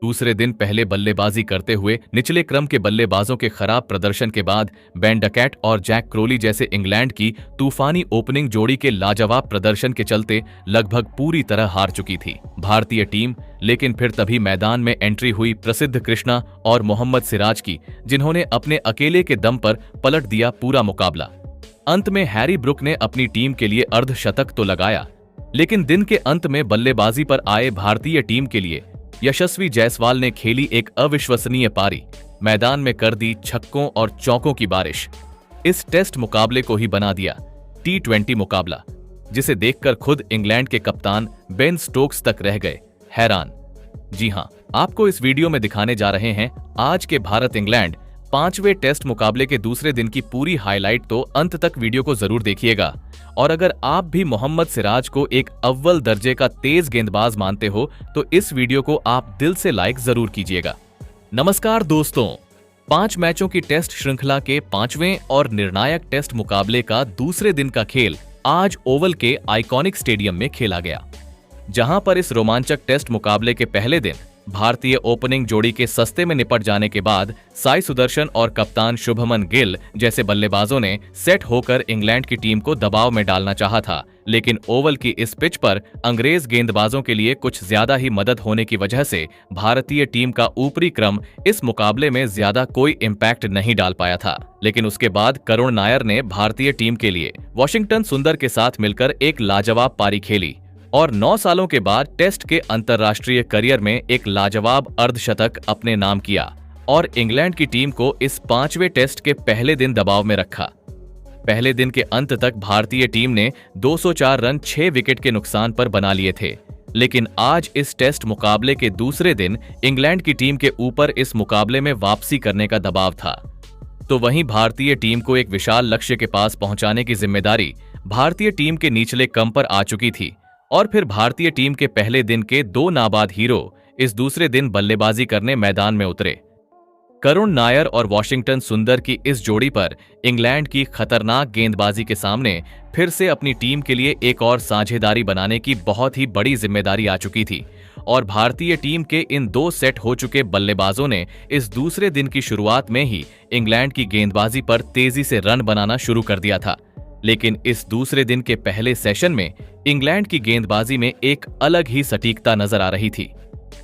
दूसरे दिन पहले बल्लेबाजी करते हुए निचले क्रम के बल्लेबाजों के खराब प्रदर्शन के बाद बेन डकैट और जैक क्रोली जैसे इंग्लैंड की तूफानी ओपनिंग जोड़ी के लाजवाब प्रदर्शन के चलते लगभग पूरी तरह हार चुकी थी भारतीय टीम। लेकिन फिर तभी मैदान में एंट्री हुई प्रसिद्ध कृष्णा और मोहम्मद सिराज की, जिन्होंने अपने अकेले के दम पर पलट दिया पूरा मुकाबला। अंत में हैरी ब्रुक ने अपनी टीम के लिए अर्धशतक तो लगाया, लेकिन दिन के अंत में बल्लेबाजी पर आए भारतीय टीम के लिए यशस्वी जायसवाल ने खेली एक अविश्वसनीय पारी, मैदान में कर दी छक्कों और चौकों की बारिश। इस टेस्ट मुकाबले को ही बना दिया T20 मुकाबला, जिसे देखकर खुद इंग्लैंड के कप्तान बेन स्टोक्स तक रह गए हैरान। जी हां, आपको इस वीडियो में दिखाने जा रहे हैं आज के भारत इंग्लैंड 5वें टेस्ट मुकाबले के दूसरे दिन की पूरी हाईलाइट, तो अंत तक वीडियो को जरूर देखिएगा। और अगर आप भी मोहम्मद सिराज को एक अव्वल दर्जे का तेज गेंदबाज मानते हो तो इस वीडियो को आप दिल से लाइक जरूर कीजिएगा। नमस्कार दोस्तों, 5 मैचों की टेस्ट श्रृंखला के 5वें और निर्णायक टेस्ट मुकाबले का दूसरे दिन का खेल आज ओवल के आइकॉनिक स्टेडियम में खेला गया, जहां पर इस रोमांचक टेस्ट मुकाबले के पहले दिन भारतीय ओपनिंग जोड़ी के सस्ते में निपट जाने के बाद साई सुदर्शन और कप्तान शुभमन गिल जैसे बल्लेबाजों ने सेट होकर इंग्लैंड की टीम को दबाव में डालना चाहा था। लेकिन ओवल की इस पिच पर अंग्रेज गेंदबाजों के लिए कुछ ज्यादा ही मदद होने की वजह से भारतीय टीम का ऊपरी क्रम इस मुकाबले में ज्यादा कोई इम्पैक्ट नहीं डाल पाया था। लेकिन उसके बाद करुण नायर ने भारतीय टीम के लिए वॉशिंगटन सुंदर के साथ मिलकर एक लाजवाब पारी खेली और 9 सालों के बाद टेस्ट के अंतर्राष्ट्रीय करियर में एक लाजवाब अर्धशतक अपने नाम किया और इंग्लैंड की टीम को इस 5वें टेस्ट के पहले दिन दबाव में रखा। पहले दिन के अंत तक भारतीय टीम ने 204 रन 6 विकेट के नुकसान पर बना लिए थे, लेकिन आज इस टेस्ट मुकाबले के दूसरे दिन इंग्लैंड की टीम के ऊपर इस मुकाबले में वापसी करने का दबाव था। तो वहीं भारतीय टीम को एक विशाल लक्ष्य के पास पहुंचाने की जिम्मेदारी भारतीय टीम के निचले क्रम पर आ चुकी थी। और फिर भारतीय टीम के पहले दिन के 2 नाबाद हीरो इस दूसरे दिन बल्लेबाजी करने मैदान में उतरे। करुण नायर और वॉशिंगटन सुंदर की इस जोड़ी पर इंग्लैंड की खतरनाक गेंदबाजी के सामने फिर से अपनी टीम के लिए एक और साझेदारी बनाने की बहुत ही बड़ी जिम्मेदारी आ चुकी थी और भारतीय टीम के इन 2 सेट हो चुके बल्लेबाजों ने इस दूसरे दिन की शुरुआत में ही इंग्लैंड की गेंदबाजी पर तेजी से रन बनाना शुरू कर दिया था। लेकिन इस दूसरे दिन के पहले सेशन में इंग्लैंड की गेंदबाजी में एक अलग ही सटीकता नजर आ रही थी,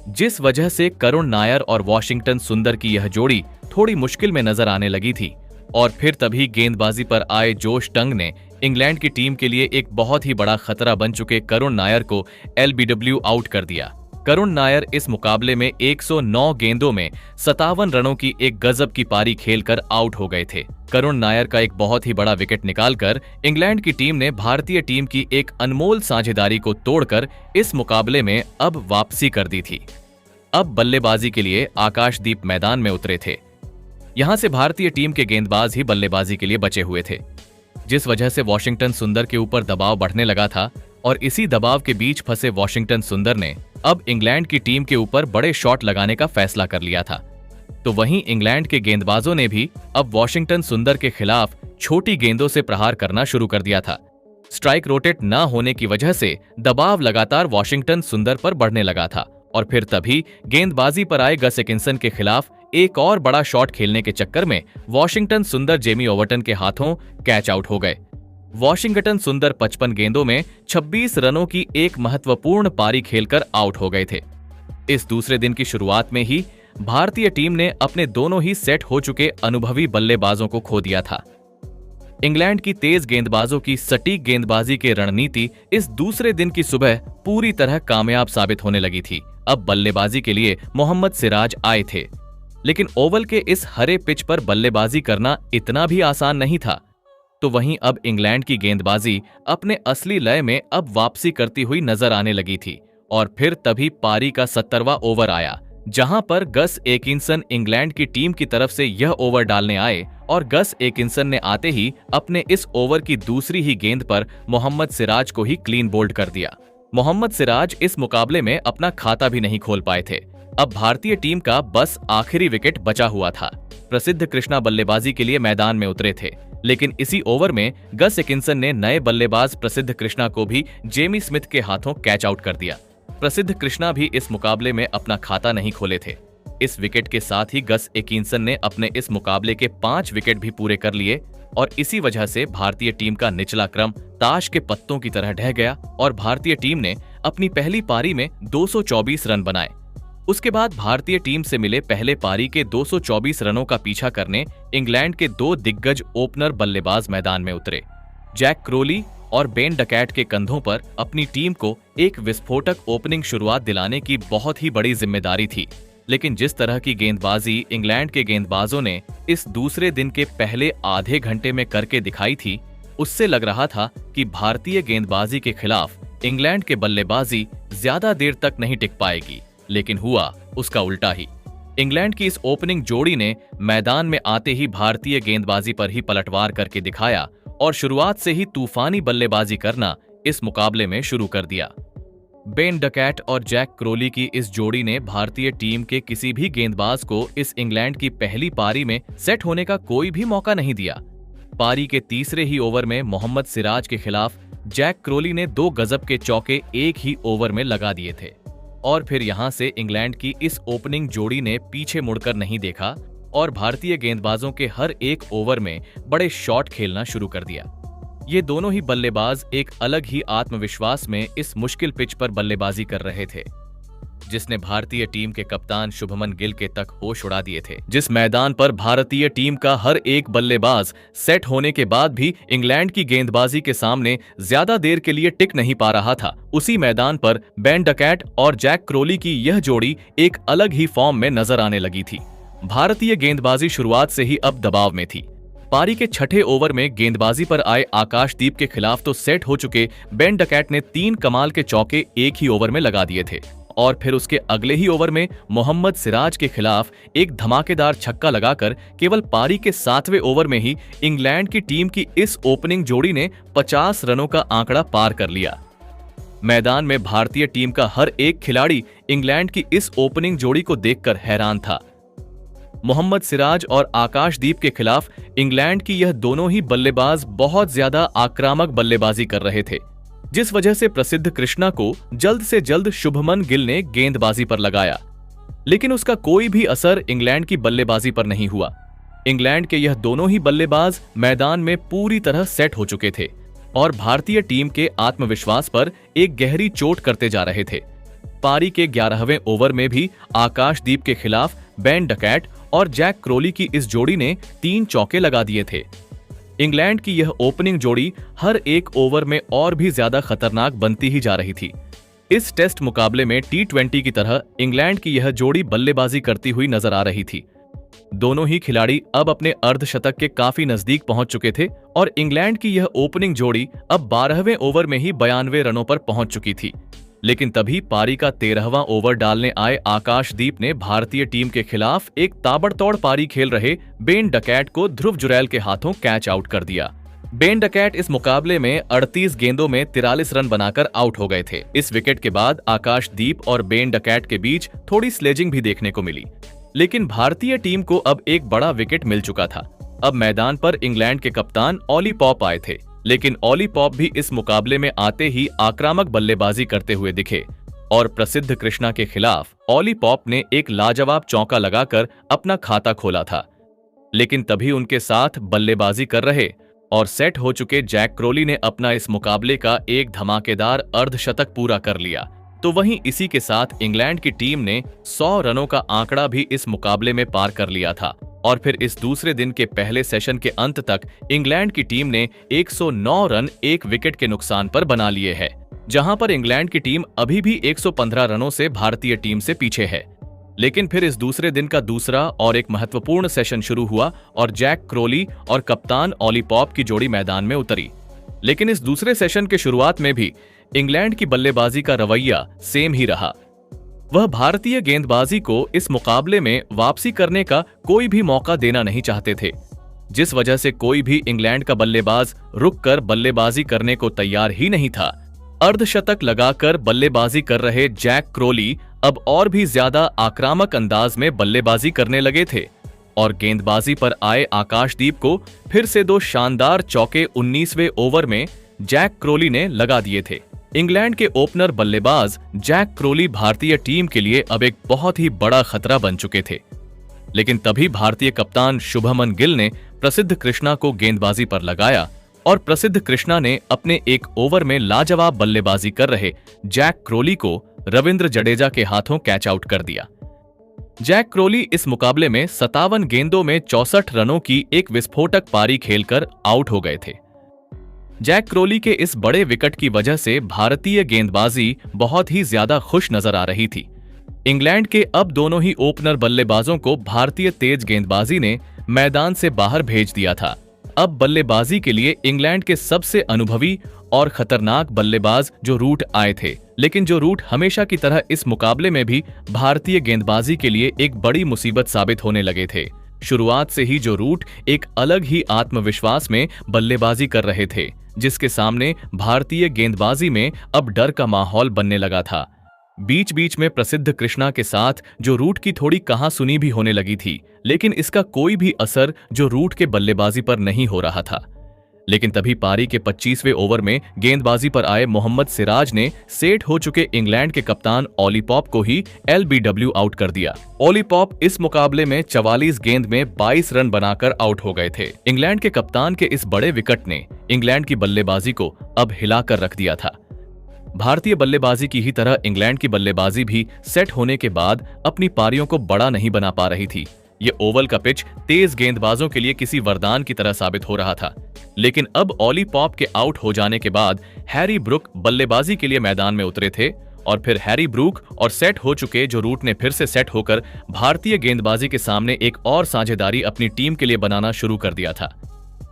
जिस वजह से करुण नायर और वॉशिंगटन सुंदर की यह जोड़ी थोड़ी मुश्किल में नजर आने लगी थी। और फिर तभी गेंदबाजी पर आए जोश टंग ने इंग्लैंड की टीम के लिए एक बहुत ही बड़ा खतरा बन चुके करुण नायर को LBW आउट कर दिया। करुण नायर इस मुकाबले में 109 गेंदों में 57 रनों की एक गजब की पारी खेलकर आउट हो गए थे। करुण नायर का एक बहुत ही बड़ा विकेट निकालकर इंग्लैंड की टीम ने भारतीय टीम की एक अनमोल साझेदारी को तोड़कर इस मुकाबले में अब वापसी कर दी थी। अब बल्लेबाजी के लिए आकाशदीप मैदान में उतरे थे। यहां से भारतीय टीम के गेंदबाज ही बल्लेबाजी के लिए बचे हुए थे, जिस वजह से वॉशिंगटन सुंदर के ऊपर दबाव बढ़ने लगा था और इसी दबाव के बीच फंसे वॉशिंगटन सुंदर ने अब इंग्लैंड की टीम के ऊपर बड़े शॉट लगाने का फैसला कर लिया था। तो वहीं इंग्लैंड के गेंदबाजों ने भी अब वॉशिंगटन सुंदर के खिलाफ छोटी गेंदों से प्रहार करना शुरू कर दिया था। स्ट्राइक रोटेट न होने की वजह से दबाव लगातार वॉशिंगटन सुंदर पर बढ़ने लगा था और फिर तभी गेंदबाजी पर आए गस एकिंसन के खिलाफ एक और बड़ा शॉट खेलने के चक्कर में वॉशिंगटन सुंदर जेमी ओवर्टन के हाथों कैच आउट हो गए। वॉशिंगटन सुंदर 55 गेंदों में 26 रनों की एक महत्वपूर्ण पारी खेलकर आउट हो गए थे। इस दूसरे दिन की शुरुआत में ही भारतीय टीम ने अपने दोनों ही सेट हो चुके अनुभवी बल्लेबाजों को खो दिया था। इंग्लैंड की तेज गेंदबाजों की सटीक गेंदबाजी की रणनीति इस दूसरे दिन की सुबह पूरी तरह कामयाब साबित होने लगी थी। अब बल्लेबाजी के लिए मोहम्मद सिराज आए थे, लेकिन ओवल के इस हरे पिच पर बल्लेबाजी करना इतना भी आसान नहीं था। तो वहीं अब इंग्लैंड की गेंदबाजी अपने असली लय में अब वापसी करती हुई नजर आने लगी थी और फिर तभी पारी का 70वां ओवर आया, जहां पर गस एकिंसन इंग्लैंड की टीम की तरफ से यह ओवर डालने आए और गस एकिंसन ने आते ही अपने इस ओवर की दूसरी ही गेंद पर मोहम्मद सिराज को ही क्लीन बोल्ड कर दिया। मोहम्मद सिराज इस मुकाबले में अपना खाता भी नहीं खोल पाए थे। अब भारतीय टीम का बस आखिरी विकेट बचा हुआ था। प्रसिद्ध कृष्णा बल्लेबाजी के लिए मैदान में उतरे थे, लेकिन इसी ओवर में गस एकिंसन ने नए बल्लेबाज प्रसिद्ध कृष्णा को भी जेमी स्मिथ के हाथों कैच आउट कर दिया। प्रसिद्ध कृष्णा भी इस मुकाबले में अपना खाता नहीं खोले थे। इस विकेट के साथ ही गस एकिंसन ने अपने इस मुकाबले के 5 विकेट भी पूरे कर लिए और इसी वजह से भारतीय टीम का निचला क्रम ताश के पत्तों की तरह ढह गया और भारतीय टीम ने अपनी पहली पारी में 224 रन बनाए। उसके बाद भारतीय टीम से मिले पहले पारी के 224 रनों का पीछा करने इंग्लैंड के 2 दिग्गज ओपनर बल्लेबाज मैदान में उतरे। जैक क्रोली और बेन डकैट के कंधों पर अपनी टीम को एक विस्फोटक ओपनिंग शुरुआत दिलाने की बहुत ही बड़ी जिम्मेदारी थी, लेकिन जिस तरह की गेंदबाजी इंग्लैंड के गेंदबाजों ने इस दूसरे दिन के पहले आधे घंटे में करके दिखाई थी, उससे लग रहा था कि भारतीय गेंदबाजी के खिलाफ इंग्लैंड के बल्लेबाजी ज्यादा देर तक नहीं टिक पाएगी। लेकिन हुआ उसका उल्टा ही। इंग्लैंड की इस ओपनिंग जोड़ी ने मैदान में आते ही भारतीय गेंदबाजी पर ही पलटवार करके दिखाया और शुरुआत से ही तूफानी बल्लेबाजी करना इस मुकाबले में शुरू कर दिया। बेन डकैट और जैक क्रोली की इस जोड़ी ने भारतीय टीम के किसी भी गेंदबाज को इस इंग्लैंड की पहली पारी में सेट होने का कोई भी मौका नहीं दिया। पारी के तीसरे ही ओवर में मोहम्मद सिराज के खिलाफ जैक क्रोली ने 2 गजब के चौके एक ही ओवर में लगा दिए थे और फिर यहां से इंग्लैंड की इस ओपनिंग जोड़ी ने पीछे मुड़कर नहीं देखा और भारतीय गेंदबाजों के हर एक ओवर में बड़े शॉट खेलना शुरू कर दिया। ये दोनों ही बल्लेबाज एक अलग ही आत्मविश्वास में इस मुश्किल पिच पर बल्लेबाजी कर रहे थे, जिसने भारतीय टीम के कप्तान शुभमन गिल के तक होश उड़ा दिए थे। जिस मैदान पर भारतीय टीम का हर एक बल्लेबाज सेट होने के बाद भी इंग्लैंड की गेंदबाजी के सामने ज्यादा देर के लिए टिक नहीं पा रहा था, उसी मैदान पर बेन डकैट और जैक क्रोली की यह जोड़ी एक अलग ही फॉर्म में नजर आने लगी थी। भारतीय गेंदबाजी शुरुआत से ही अब दबाव में थी। पारी के छठे ओवर में गेंदबाजी पर आए आकाशदीप के खिलाफ तो सेट हो चुके बेन डकैट ने 3 कमाल के चौके एक ही ओवर में लगा दिए थे और फिर उसके अगले ही ओवर में मोहम्मद सिराज के खिलाफ एक धमाकेदार छक्का लगाकर केवल पारी के 7वें ओवर में ही इंग्लैंड की टीम की इस ओपनिंग जोड़ी ने 50 रनों का आंकड़ा पार कर लिया। मैदान में भारतीय टीम का हर एक खिलाड़ी इंग्लैंड की इस ओपनिंग जोड़ी को देखकर हैरान था। मोहम्मद सिराज और आकाशदीप के खिलाफ इंग्लैंड की यह दोनों ही बल्लेबाज बहुत ज्यादा आक्रामक बल्लेबाजी कर रहे थे, जिस वजह से प्रसिद्ध कृष्णा को जल्द से जल्द शुभमन गिल ने गेंदबाजी पर लगाया, लेकिन उसका कोई भी असर इंग्लैंड की बल्लेबाजी पर नहीं हुआ। इंग्लैंड के यह दोनों ही बल्लेबाज मैदान में पूरी तरह सेट हो चुके थे और भारतीय टीम के आत्मविश्वास पर एक गहरी चोट करते जा रहे थे। पारी के 11वें ओवर में भी आकाशदीप के खिलाफ बेन डकैट और जैक क्रोली की इस जोड़ी ने 3 चौके लगा दिए थे। इंग्लैंड की यह ओपनिंग जोड़ी हर एक ओवर में और भी ज्यादा खतरनाक बनती ही जा रही थी। इस टेस्ट मुकाबले में T20 की तरह इंग्लैंड की यह जोड़ी बल्लेबाजी करती हुई नजर आ रही थी। दोनों ही खिलाड़ी अब अपने अर्धशतक के काफी नजदीक पहुंच चुके थे और इंग्लैंड की यह ओपनिंग जोड़ी अब 12वें ओवर में ही 92 रनों पर पहुंच चुकी थी। लेकिन तभी पारी का 13वां ओवर डालने आए आकाशदीप ने भारतीय टीम के खिलाफ एक ताबड़तोड़ पारी खेल रहे बेन डकैट को ध्रुव जुरैल के हाथों कैच आउट कर दिया। बेन डकैट इस मुकाबले में 38 गेंदों में 43 रन बनाकर आउट हो गए थे। इस विकेट के बाद आकाशदीप और बेन डकैट के बीच थोड़ी स्लेजिंग भी देखने को मिली, लेकिन भारतीय टीम को अब एक बड़ा विकेट मिल चुका था। अब मैदान पर इंग्लैंड के कप्तान ऑली पॉप आए थे, लेकिन ऑली पॉप भी इस मुकाबले में आते ही आक्रामक बल्लेबाजी करते हुए दिखे और प्रसिद्ध कृष्णा के खिलाफ ऑली पॉप ने एक लाजवाब चौका लगाकर अपना खाता खोला था। लेकिन तभी उनके साथ बल्लेबाजी कर रहे और सेट हो चुके जैक क्रोली ने अपना इस मुकाबले का एक धमाकेदार अर्धशतक पूरा कर लिया। तो वहीं इसी के साथ इंग्लैंड की टीम ने 100 रनों का आंकड़ा भी इस मुकाबले में पार कर लिया था और फिर इस दूसरे दिन के पहले सेशन के अंत तक इंग्लैंड की टीम ने 109 रन एक विकेट के नुकसान पर बना लिए हैं, जहां पर इंग्लैंड की टीम अभी भी 115 रनों से भारतीय टीम से पीछे है। लेकिन फिर इस दूसरे दिन का दूसरा और एक महत्वपूर्ण सेशन शुरू हुआ और जैक क्रोली और कप्तान ऑली पॉप की जोड़ी मैदान में उतरी। लेकिन इस दूसरे सेशन के शुरुआत में भी इंग्लैंड की बल्लेबाजी का रवैया सेम ही रहा। वह भारतीय गेंदबाजी को इस मुकाबले में वापसी करने का कोई भी मौका देना नहीं चाहते थे, जिस वजह से कोई भी इंग्लैंड का बल्लेबाज रुककर बल्लेबाजी करने को तैयार ही नहीं था। अर्धशतक लगाकर बल्लेबाजी कर रहे जैक क्रोली अब और भी ज्यादा आक्रामक अंदाज में बल्लेबाजी करने लगे थे और गेंदबाजी पर आए आकाशदीप को फिर से 2 शानदार चौके 19वें ओवर में जैक क्रोली ने लगा दिए थे। इंग्लैंड के ओपनर बल्लेबाज जैक क्रोली भारतीय टीम के लिए अब एक बहुत ही बड़ा खतरा बन चुके थे। लेकिन तभी भारतीय कप्तान शुभमन गिल ने प्रसिद्ध कृष्णा को गेंदबाजी पर लगाया और प्रसिद्ध कृष्णा ने अपने एक ओवर में लाजवाब बल्लेबाजी कर रहे जैक क्रोली को रविंद्र जडेजा के हाथों कैच आउट कर दिया। जैक क्रोली इस मुकाबले में 57 गेंदों में 64 रनों की एक विस्फोटक पारी खेलकर आउट हो गए थे। जैक क्रोली के इस बड़े विकेट की वजह से भारतीय गेंदबाजी बहुत ही ज्यादा खुश नजर आ रही थी। इंग्लैंड के अब दोनों ही ओपनर बल्लेबाजों को भारतीय तेज गेंदबाजी ने मैदान से बाहर भेज दिया था। अब बल्लेबाजी के लिए इंग्लैंड के सबसे अनुभवी और खतरनाक बल्लेबाज जो रूट आए थे, लेकिन जो रूट हमेशा की तरह इस मुकाबले में भी भारतीय गेंदबाजी के लिए एक बड़ी मुसीबत साबित होने लगे थे। शुरुआत से ही जो रूट एक अलग ही आत्मविश्वास में बल्लेबाजी कर रहे थे, जिसके सामने भारतीय गेंदबाजी में अब डर का माहौल बनने लगा था। बीच बीच में प्रसिद्ध कृष्णा के साथ जो रूट की थोड़ी कहासुनी भी होने लगी थी, लेकिन इसका कोई भी असर जो रूट के बल्लेबाजी पर नहीं हो रहा था। लेकिन तभी पारी के 25वें ओवर में गेंदबाजी पर आए मोहम्मद सिराज ने सेट हो चुके इंग्लैंड के कप्तान ऑली पॉप को ही LBW आउट कर दिया। ऑली पॉप इस मुकाबले में 44 गेंद में 22 रन बनाकर आउट हो गए थे। इंग्लैंड के कप्तान के इस बड़े विकेट ने इंग्लैंड की बल्लेबाजी को अब हिलाकर रख दिया था। भारतीय बल्लेबाजी की ही तरह इंग्लैंड की बल्लेबाजी भी सेट होने के बाद अपनी पारियों को बड़ा नहीं बना पा रही थी। ये ओवल का पिच तेज गेंदबाजों के लिए किसी वरदान की तरह साबित हो रहा था। लेकिन अब ऑली पॉप के आउट हो जाने के बाद हैरी ब्रूक बल्लेबाजी के लिए मैदान में उतरे थे और फिर हैरी ब्रूक और सेट हो चुके जो रूट ने फिर से सेट होकर भारतीय गेंदबाजी के सामने एक और साझेदारी अपनी टीम के लिए बनाना शुरू कर दिया था।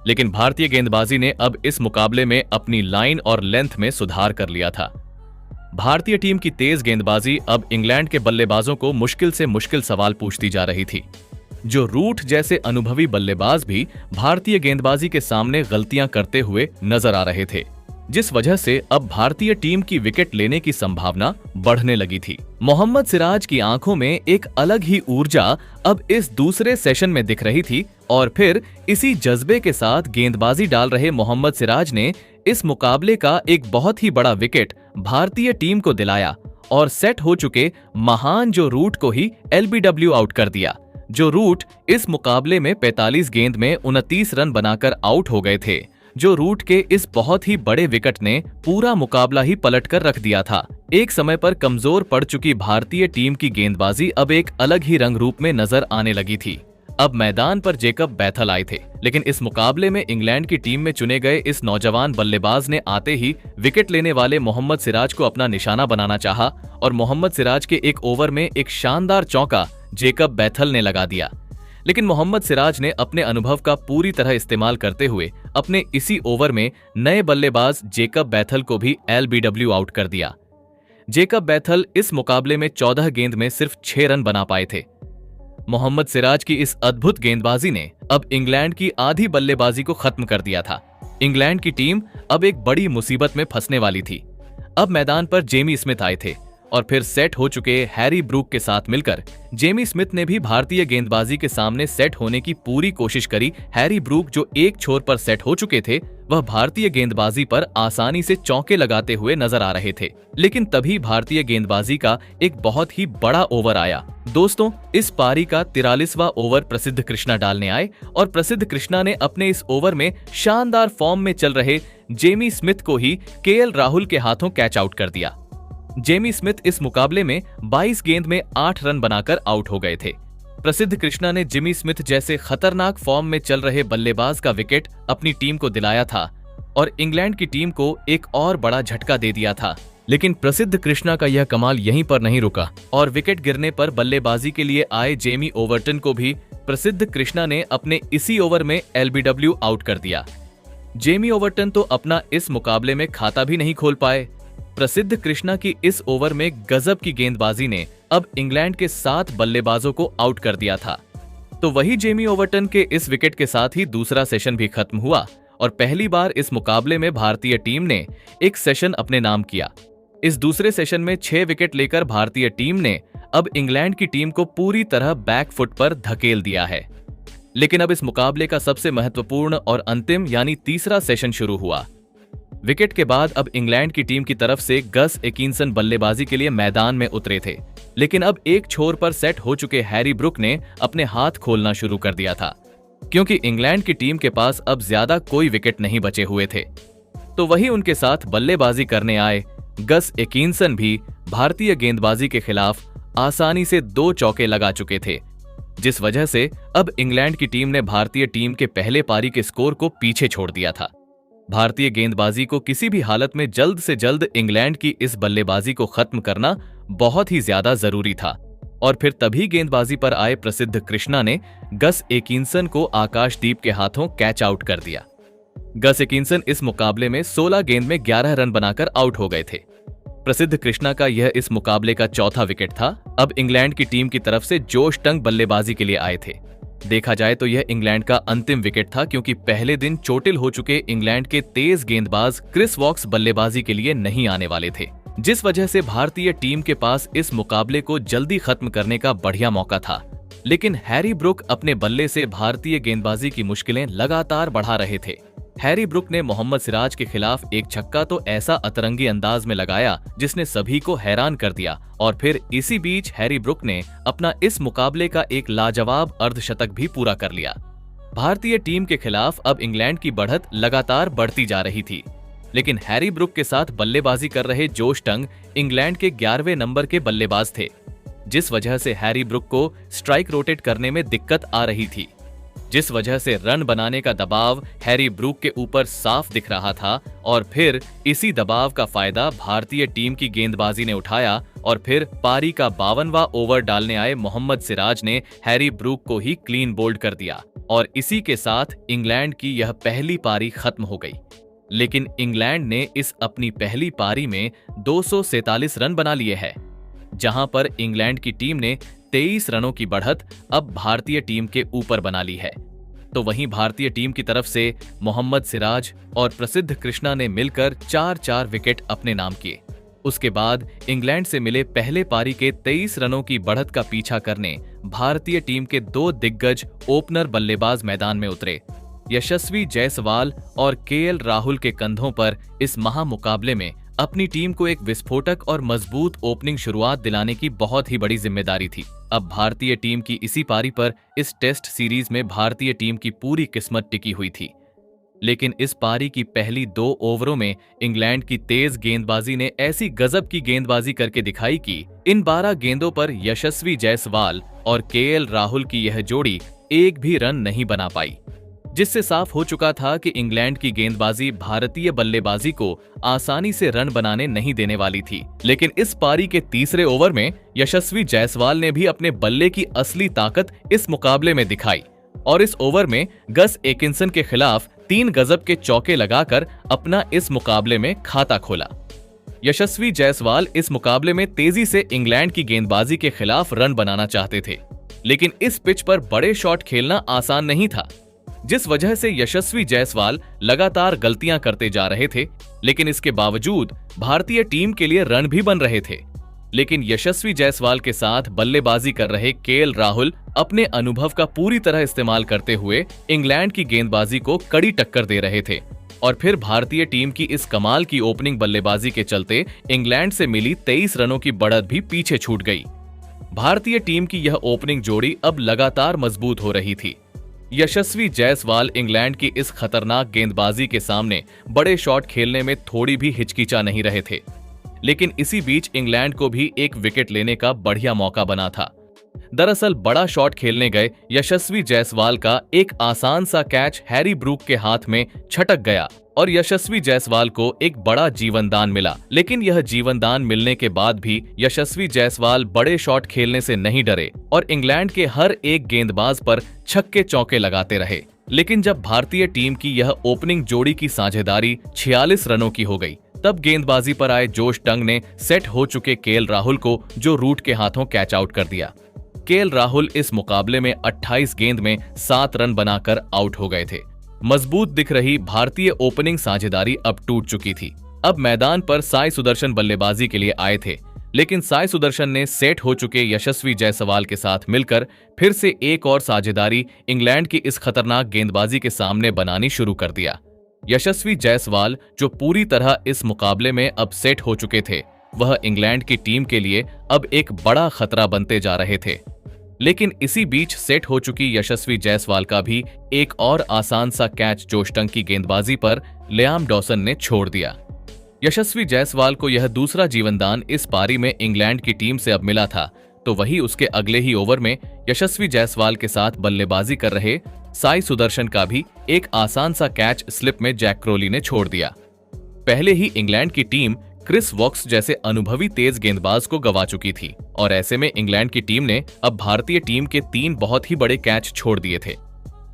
लेकिन भारतीय गेंदबाजी ने अब इस मुकाबले में अपनी लाइन और लेंथ में सुधार कर लिया था। भारतीय टीम की तेज गेंदबाजी अब इंग्लैंड के बल्लेबाजों को मुश्किल से मुश्किल सवाल पूछती जा रही थी। जो रूट जैसे अनुभवी बल्लेबाज भी भारतीय गेंदबाजी के सामने गलतियां करते हुए नजर आ रहे थे, जिस वजह से अब भारतीय टीम की विकेट लेने की संभावना बढ़ने लगी थी। मोहम्मद सिराज की आंखों में एक अलग ही ऊर्जा अब इस दूसरे सेशन में दिख रही थी और फिर इसी जज्बे के साथ गेंदबाजी डाल रहे मोहम्मद सिराज ने इस मुकाबले का एक बहुत ही बड़ा विकेट भारतीय टीम को दिलाया और सेट हो चुके महान जो रूट को ही LBW आउट कर दिया। जो रूट इस मुकाबले में 45 गेंद में 29 रन बनाकर आउट हो गए थे। जो रूट के इस बहुत ही बड़े विकेट ने पूरा मुकाबला ही पलट कर रख दिया था। एक समय पर कमजोर पड़ चुकी भारतीय टीम की गेंदबाजी अब एक अलग ही रंग रूप में नजर आने लगी थी। अब मैदान पर जेकब बैथल आए थे, लेकिन इस मुकाबले में इंग्लैंड की टीम में चुने गए इस नौजवान बल्लेबाज ने आते ही विकेट लेने वाले मोहम्मद सिराज को अपना निशाना बनाना चाहा और मोहम्मद सिराज के एक ओवर में एक शानदार चौका जेकब बैथल ने लगा दिया। लेकिन मोहम्मद सिराज ने अपने अनुभव का पूरी तरह इस्तेमाल करते हुए अपने इसी ओवर में नए बल्लेबाज जेकब बैथल को भी LBW आउट कर दिया। जेकब बैथल इस मुकाबले में 14 गेंद में सिर्फ 6 रन बना पाए थे। मोहम्मद सिराज की इस अद्भुत गेंदबाजी ने अब इंग्लैंड की आधी बल्लेबाजी को खत्म कर दिया था। इंग्लैंड की टीम अब एक बड़ी मुसीबत में फंसने वाली थी। अब मैदान पर जेमी स्मिथ आए थे और फिर सेट हो चुके हैरी ब्रूक के साथ मिलकर जेमी स्मिथ ने भी भारतीय गेंदबाजी के सामने सेट होने की पूरी कोशिश करी। हैरी ब्रूक जो एक छोर पर सेट हो चुके थे, वह भारतीय गेंदबाजी पर आसानी से चौके लगाते हुए नजर आ रहे थे। लेकिन तभी भारतीय गेंदबाजी का एक बहुत ही बड़ा ओवर आया। दोस्तों, इस पारी का 43वां ओवर प्रसिद्ध कृष्णा डालने आए और प्रसिद्ध कृष्णा ने अपने इस ओवर में शानदार फॉर्म में चल रहे जेमी स्मिथ को ही KL राहुल के हाथों कैच आउट कर दिया। जेमी स्मिथ इस मुकाबले में 22 गेंद में 8 रन बनाकर आउट हो गए थे। प्रसिद्ध कृष्णा ने जिमी स्मिथ जैसे खतरनाक फॉर्म में चल रहे बल्लेबाज का विकेट अपनी टीम को दिलाया था और इंग्लैंड की टीम को एक और बड़ा झटका दे दिया था। लेकिन प्रसिद्ध कृष्णा का यह कमाल यहीं पर नहीं रुका और विकेट गिरने पर बल्लेबाजी के लिए आए जेमी ओवर्टन को भी प्रसिद्ध कृष्णा ने अपने इसी ओवर में LBW आउट कर दिया। जेमी ओवर्टन तो अपना इस मुकाबले में खाता भी नहीं खोल पाए। प्रसिद्ध कृष्णा की इस ओवर में गजब की गेंदबाजी ने अब इंग्लैंड के 7 बल्लेबाजों को आउट कर दिया था। तो वही जेमी ओवर्टन के इस विकेट के साथ ही दूसरा सेशन भी खत्म हुआ और पहली बार इस मुकाबले में भारतीय टीम ने एक सेशन अपने नाम किया। इस दूसरे सेशन में 6 विकेट लेकर भारतीय टीम ने अब इंग्लैंड की टीम को पूरी तरह बैक फुट पर धकेल दिया है। लेकिन अब इस मुकाबले का सबसे महत्वपूर्ण और अंतिम यानी तीसरा सेशन शुरू हुआ। विकेट के बाद अब इंग्लैंड की टीम की तरफ से गस एकिंसन बल्लेबाजी के लिए मैदान में उतरे थे, लेकिन अब एक छोर पर सेट हो चुके हैरी ब्रुक ने अपने हाथ खोलना शुरू कर दिया था, क्योंकि इंग्लैंड की टीम के पास अब ज्यादा कोई विकेट नहीं बचे हुए थे। तो वही उनके साथ बल्लेबाजी करने आए गस एकिंसन भी भारतीय गेंदबाजी के खिलाफ आसानी से 2 चौके लगा चुके थे, जिस वजह से अब इंग्लैंड की टीम ने भारतीय टीम के पहले पारी के स्कोर को पीछे छोड़ दिया था। भारतीय गेंदबाजी को किसी भी हालत में जल्द से जल्द इंग्लैंड की इस बल्लेबाजी को खत्म करना बहुत ही ज्यादा जरूरी था, और फिर तभी गेंदबाजी पर आए प्रसिद्ध कृष्णा ने गस एकिंसन को आकाशदीप के हाथों कैच आउट कर दिया। गस एकिंसन इस मुकाबले में 16 गेंद में 11 रन बनाकर आउट हो गए थे। प्रसिद्ध कृष्णा का यह इस मुकाबले का चौथा विकेट था। अब इंग्लैंड की टीम की तरफ से जोश टंग बल्लेबाजी के लिए आए थे। देखा जाए तो यह इंग्लैंड का अंतिम विकेट था, क्योंकि पहले दिन चोटिल हो चुके इंग्लैंड के तेज गेंदबाज क्रिस वॉक्स बल्लेबाजी के लिए नहीं आने वाले थे, जिस वजह से भारतीय टीम के पास इस मुकाबले को जल्दी खत्म करने का बढ़िया मौका था। लेकिन हैरी ब्रुक अपने बल्ले से भारतीय गेंदबाजी की मुश्किलें लगातार बढ़ा रहे थे। हैरी ब्रुक ने मोहम्मद सिराज के खिलाफ एक छक्का तो ऐसा अतरंगी अंदाज में लगाया जिसने सभी को हैरान कर दिया, और फिर इसी बीच हैरी ब्रुक ने अपना इस मुकाबले का एक लाजवाब अर्धशतक भी पूरा कर लिया। भारतीय टीम के खिलाफ अब इंग्लैंड की बढ़त लगातार बढ़ती जा रही थी, लेकिन हैरी ब्रुक के साथ बल्लेबाजी कर रहे जोश टंग इंग्लैंड के 11वें नंबर के बल्लेबाज थे, जिस वजह से हैरी ब्रुक को स्ट्राइक रोटेट करने में दिक्कत आ रही थी, जिस वजह से रन बनाने का दबाव हैरी ब्रुक के ऊपर साफ दिख रहा था। और फिर इसी दबाव का फायदा भारतीय टीम की गेंदबाजी ने उठाया, और फिर पारी का 52वां ओवर डालने आए मोहम्मद सिराज ने हैरी ब्रुक को ही क्लीन बोल्ड कर दिया, और इसी के साथ इंग्लैंड की यह पहली पारी खत्म हो गई। लेकिन इंग्लैंड ने इस अपनी पहली पारी में 247 रन बना लिए हैं, जहां पर इंग्लैंड की टीम ने 23 रनों की बढ़त अब भारतीय टीम के ऊपर बना ली है। तो वहीं भारतीय टीम की तरफ से मोहम्मद सिराज और प्रसिद्ध कृष्णा ने मिलकर 4-4 विकेट अपने नाम किए। उसके बाद इंग्लैंड से मिले पहले पारी के 23 रनों की बढ़त का पीछा करने भारतीय टीम के 2 दिग्गज ओपनर बल्लेबाज मैदान में उतरे। यशस्वी जायसवाल और केएल राहुल के कंधों पर इस महामुकाबले में अपनी टीम को एक विस्फोटक और मजबूत ओपनिंग शुरुआत दिलाने की बहुत ही बड़ी जिम्मेदारी थी। अब भारतीय टीम की इसी पारी पर इस टेस्ट सीरीज में भारतीय टीम की पूरी किस्मत टिकी हुई थी। लेकिन इस पारी की पहली 2 ओवरों में इंग्लैंड की तेज गेंदबाजी ने ऐसी गजब की गेंदबाजी करके दिखाई कि इन 12 गेंदों पर यशस्वी जायसवाल और केएल राहुल की यह जोड़ी एक भी रन नहीं बना पाई, जिससे साफ हो चुका था कि इंग्लैंड की गेंदबाजी भारतीय बल्लेबाजी को आसानी से रन बनाने नहीं देने वाली थी। लेकिन इस पारी के तीसरे ओवर में यशस्वी जायसवाल ने भी अपने बल्ले की असली ताकत इस मुकाबले में दिखाई, और इस ओवर में गस एकिंसन के खिलाफ 3 गजब के चौके लगाकर अपना इस मुकाबले में खाता खोला। यशस्वी जायसवाल इस मुकाबले में तेजी से इंग्लैंड की गेंदबाजी के खिलाफ रन बनाना चाहते थे, लेकिन इस पिच पर बड़े शॉट खेलना आसान नहीं था, जिस वजह से यशस्वी जायसवाल लगातार गलतियां करते जा रहे थे। लेकिन इसके बावजूद भारतीय टीम के लिए रन भी बन रहे थे। लेकिन यशस्वी जायसवाल के साथ बल्लेबाजी कर रहे केएल राहुल अपने अनुभव का पूरी तरह इस्तेमाल करते हुए इंग्लैंड की गेंदबाजी को कड़ी टक्कर दे रहे थे, और फिर भारतीय टीम की इस कमाल की ओपनिंग बल्लेबाजी के चलते इंग्लैंड से मिली 23 रनों की बढ़त भी पीछे छूट गई। भारतीय टीम की यह ओपनिंग जोड़ी अब लगातार मजबूत हो रही थी। यशस्वी जायसवाल इंग्लैंड की इस खतरनाक गेंदबाजी के सामने बड़े शॉट खेलने में थोड़ी भी हिचकिचा नहीं रहे थे। लेकिन इसी बीच इंग्लैंड को भी एक विकेट लेने का बढ़िया मौका बना था। दरअसल बड़ा शॉट खेलने गए यशस्वी जायसवाल का एक आसान सा कैच हैरी ब्रुक के हाथ में छटक गया, और यशस्वी जायसवाल को एक बड़ा जीवनदान मिला। लेकिन यह जीवनदान मिलने के बाद भी यशस्वी जायसवाल बड़े शॉट खेलने से नहीं डरे और इंग्लैंड के हर एक गेंदबाज पर छक्के चौके लगाते रहे। लेकिन जब भारतीय टीम की यह ओपनिंग जोड़ी की साझेदारी 46 रनों की हो गई, तब गेंदबाजी पर आए जोश टंग ने सेट हो चुके केएल राहुल को जो रूट के हाथों कैच आउट कर दिया। केएल राहुल इस मुकाबले में 28 गेंद में 7 रन बनाकर आउट हो गए थे। मजबूत दिख रही भारतीय ओपनिंग साझेदारी अब टूट चुकी थी। अब मैदान पर साई सुदर्शन बल्लेबाजी के लिए आए थे, लेकिन साई सुदर्शन ने सेट हो चुके यशस्वी जायसवाल के साथ मिलकर फिर से एक और साझेदारी इंग्लैंड की इस खतरनाक गेंदबाजी के सामने बनानी शुरू कर दिया। यशस्वी जायसवाल, जो पूरी तरह इस मुकाबले में अब सेट हो चुके थे, वह इंग्लैंड की टीम के लिए अब एक बड़ा खतरा बनते जा रहे थे। लेकिन इसी बीच सेट हो चुकी यशस्वी जायसवाल का भी एक और आसान सा कैच जोश टंग की गेंदबाजी पर लियाम डॉसन ने छोड़ दिया। यशस्वी जायसवाल को यह दूसरा जीवनदान इस पारी में इंग्लैंड की टीम से अब मिला था, तो वही उसके अगले ही ओवर में यशस्वी जायसवाल के साथ बल्लेबाजी कर रहे साई सुदर्शन का भी एक आसान सा कैच स्लिप में जैक क्रोली ने छोड़ दिया। पहले ही इंग्लैंड की टीम क्रिस वॉक्स जैसे अनुभवी तेज गेंदबाज को गंवा चुकी थी और ऐसे में इंग्लैंड की टीम ने अब भारतीय टीम के 3 बहुत ही बड़े कैच छोड़ दिए थे,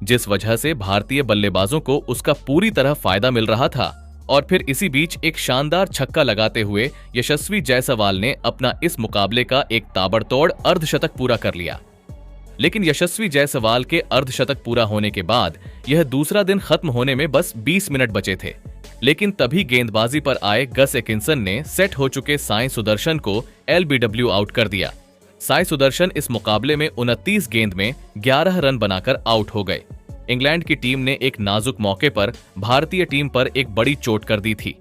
जिस वजह से भारतीय बल्लेबाजों को उसका पूरी तरह फायदा मिल रहा था। और फिर इसी बीच एक शानदार छक्का लगाते हुए यशस्वी जायसवाल ने अपना इस मुकाबले का एक ताबड़तोड़ अर्धशतक पूरा कर लिया। लेकिन यशस्वी जायसवाल के अर्धशतक पूरा होने के बाद यह दूसरा दिन खत्म होने में बस 20 मिनट बचे थे, लेकिन तभी गेंदबाजी पर आए गस एकिंसन ने सेट हो चुके साई सुदर्शन को एलबीडब्ल्यू आउट कर दिया। साई सुदर्शन इस मुकाबले में 29 गेंद में 11 रन बनाकर आउट हो गए। इंग्लैंड की टीम ने एक नाजुक मौके पर भारतीय टीम पर एक बड़ी चोट कर दी थी।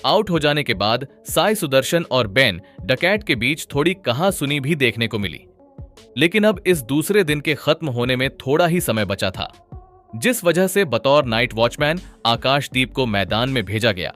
आउट हो जाने के बाद साई सुदर्शन और बेन डकैट के बीच थोड़ी कहासुनी भी देखने को मिली। लेकिन अब इस दूसरे दिन के खत्म होने में थोड़ा ही समय बचा था, जिस वजह से बतौर नाइट वॉचमैन आकाशदीप को मैदान में भेजा गया।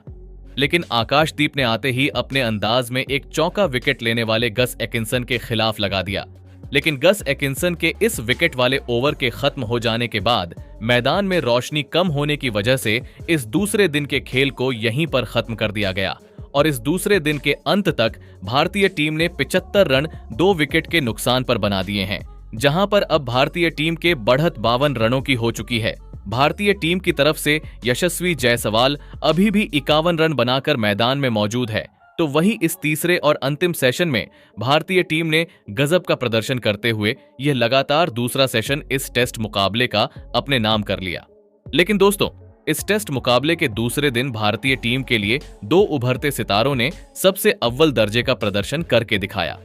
लेकिन आकाशदीप ने आते ही अपने अंदाज में एक चौका विकेट लेने वाले गस एकिंसन के खिलाफ लगा दिया। लेकिन गस एकिंसन के इस विकेट वाले ओवर के खत्म हो जाने के बाद मैदान में रोशनी कम होने की वजह से इस दूसरे दिन के खेल को यहीं पर खत्म कर दिया गया और इस दूसरे दिन के अंत तक भारतीय टीम ने 75 रन 2 विकेट के नुकसान पर बना दिए हैं, जहां पर अब भारतीय टीम के बढ़त 52 रनों की हो चुकी है। भारतीय टीम की तरफ से यशस्वी जायसवाल अभी भी 51 रन बनाकर मैदान में मौजूद है, तो वही इस तीसरे और अंतिम सेशन में भारतीय टीम ने गजब का प्रदर्शन करते हुए यह लगातार दूसरा सेशन इस टेस्ट मुकाबले का अपने नाम कर लिया। लेकिन दोस्तों, इस टेस्ट मुकाबले के दूसरे दिन भारतीय टीम के लिए 2 उभरते सितारों ने सबसे अव्वल दर्जे का प्रदर्शन करके दिखाया।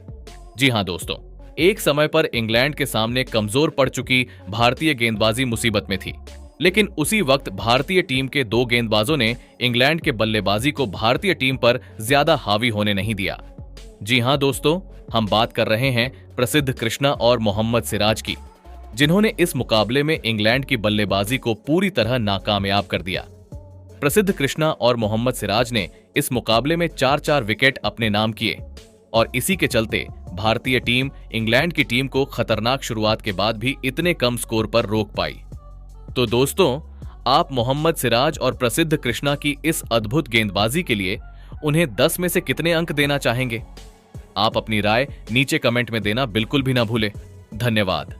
जी हां दोस्तों, एक समय पर इंग्लैंड के सामने कमजोर पड़ चुकी भारतीय गेंदबाजी मुसीबत में थी, लेकिन उसी वक्त भारतीय टीम के 2 गेंदबाजों ने इंग्लैंड के बल्लेबाजी को भारतीय टीम पर ज्यादा हावी होने नहीं दिया। जी हां दोस्तों, हम बात कर रहे हैं प्रसिद्ध कृष्णा और मोहम्मद सिराज की, जिन्होंने इस मुकाबले में इंग्लैंड की बल्लेबाजी को पूरी तरह नाकामयाब कर दिया। प्रसिद्ध कृष्णा और मोहम्मद सिराज ने इस मुकाबले में 4-4 विकेट अपने नाम किए और इसी के चलते भारतीय टीम इंग्लैंड की टीम को खतरनाक शुरुआत के बाद भी इतने कम स्कोर पर रोक पाई। तो दोस्तों, आप मोहम्मद सिराज और प्रसिद्ध कृष्णा की इस अद्भुत गेंदबाजी के लिए उन्हें 10 में से कितने अंक देना चाहेंगे? आप अपनी राय नीचे कमेंट में देना बिल्कुल भी ना भूलें। धन्यवाद।